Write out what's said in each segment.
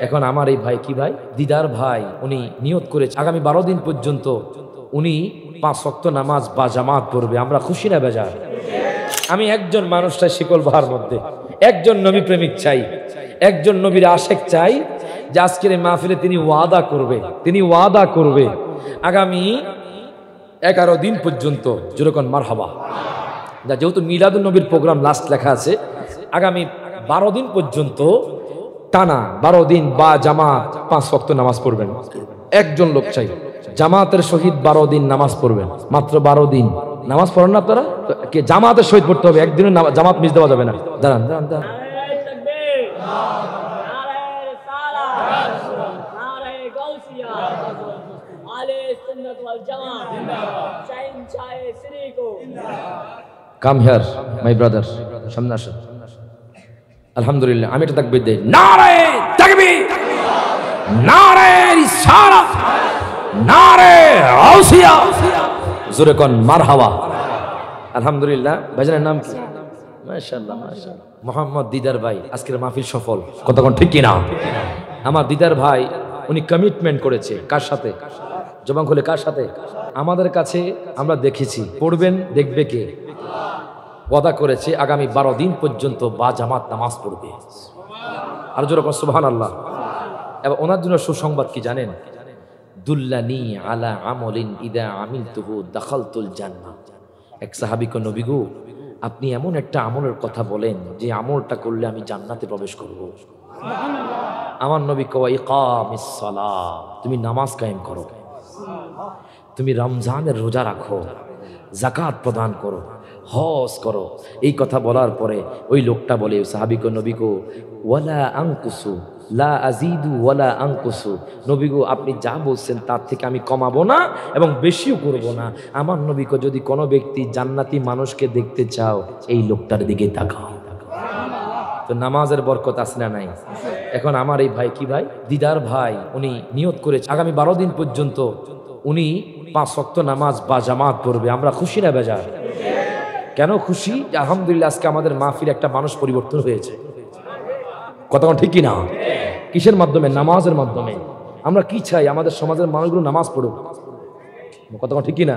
এখন আমার এই ভাই কি ভাই দিদার ভাই উনি নিয়ত করেছে আগামী 12 দিন পর্যন্ত উনি 5 ওয়াক্ত নামাজ বা জামাত পড়বে। আমরা খুশি না বেজার? আমি একজন মানুষটা শিকল বাহার মধ্যে একজন নবী প্রেমিক চাই, একজন নবীর আশেক চাই যে আজকের এই মাহফিলে তিনি ওয়াদা করবে আগামী 11 দিন পর্যন্ত যেরকম মারহাবা, যেহেতু মিলাদুন নবীর প্রোগ্রাম লাস্ট লেখা আছে, আগামী 12 দিন পর্যন্ত টানা 12 দিন বা জামাত 5 ওয়াক্ত নামাজ পড়বেন। একজন লোক চাই জামাতের সহিত 12 দিন নামাজ পড়বেন, মাত্র 12 দিন নামাজ পড়েন না আপনারা? কে জামাতের সহিত পড়তে হবে, একদিনের জামাত মিস দেওয়া যাবে না। দাঁড়ান দাঁড়ান দাঁড়ান, কাম হিয়ার মাই ব্রাদার, সামনে আসেন। আলহামদুলিল্লাহ, আমি এটা তাকবীর দেই, নারে তাকবীর, নারে রিসালাত, নারে গাউসিয়া, জোরে কোন মারহাবা। আলহামদুলিল্লাহ। ভাইজানের নাম কি? মাশাআল্লাহ মাশাআল্লাহ, মোহাম্মদ দিদার ভাই। আজকের মাহফিল সফল, কতক্ষণ ঠিক কিনা? আমার দিদার ভাই উনি কমিটমেন্ট করেছে কার সাথে? জবান খুলে কার সাথে? আমাদের কাছে আমরা দেখেছি, পড়বেন দেখবে কে? ওয়াদা করেছে আগামী 12 দিন পর্যন্ত বা জামাত নামাজ পড়বে। আর যেরকম সুবহানাল্লাহ। এবং ওনার জন্য সুসংবাদ কি জানেন? দুল্লানি আলা আমলিন ইদা আমিলতুহু দাখালতুল জান্নাহ। এক সাহাবী কো, নবী গো, আপনি এমন একটা আমলের কথা বলেন যে আমলটা করলে আমি জান্নাতে প্রবেশ করব। আমার নবী কয়, ইকামিস সালাহ, তুমি নামাজ কায়েম করো, তুমি রমজানের রোজা রাখো, যাকাত প্রদান করো, হজ করো। এই কথা বলার পরে ওই লোকটা বলে, সাহাবী কো, নবী গো, ওয়ালা আনকুসু লা আজিদু ওয়ালা আনকুসু, নবী গো, আপনি যা বলছেন তার থেকে আমি কমাবো না এবং বেশিও করব না। আমার নবী কো, যদি কোনো ব্যক্তি জান্নাতি মানুষকে দেখতে চাও এই লোকটার দিকে তাকাও। তো নামাজের বরকত আছে না নাই? এখন আমার এই ভাই কি ভাই দিদার ভাই উনি নিয়ত করেছে আগামী 12 দিন পর্যন্ত উনি 5 ওয়াক্ত নামাজ বা জামাত পড়বে। আমরা খুশি না বেজার? কেন খুশি? আলহামদুলিল্লাহ, আজকে আমাদের মাহফিল একটা মানুষ পরিবর্তন হয়েছে। কতক্ষণ ঠিক কিনা? কিসের মাধ্যমে? নামাজের মাধ্যমে। আমরা কি চাই? আমাদের সমাজের মানুষগুলো নামাজ পড়ুক। কতক্ষণ ঠিক কিনা?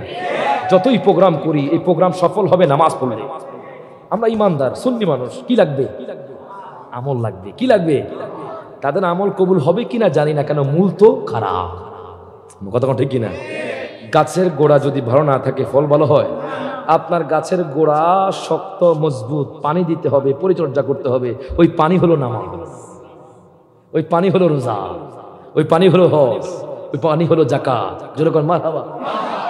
যতই প্রোগ্রাম করি, এই প্রোগ্রাম সফল হবে নামাজ পড়লে। আমরা ইমানদার সুন্নি মানুষ, কি লাগবে? আমল লাগবে। কি লাগবে? তাদের আমল কবুল হবে কিনা জানি না, কেন মূল তো খারাপ। কতক্ষণ ঠিক কিনা? গাছের গোড়া যদি ভালো না থাকে ফল ভালো হয়? আপনার গাছের গোড়া শক্ত মজবুত, পানি দিতে হবে, পরিচর্যা করতে হবে। ওই পানি হলো নামাজ, ওই পানি হলো রোজা, ওই পানি হলো হজ, ওই পানি হলো যাকাত। যেরকম মারহাবা।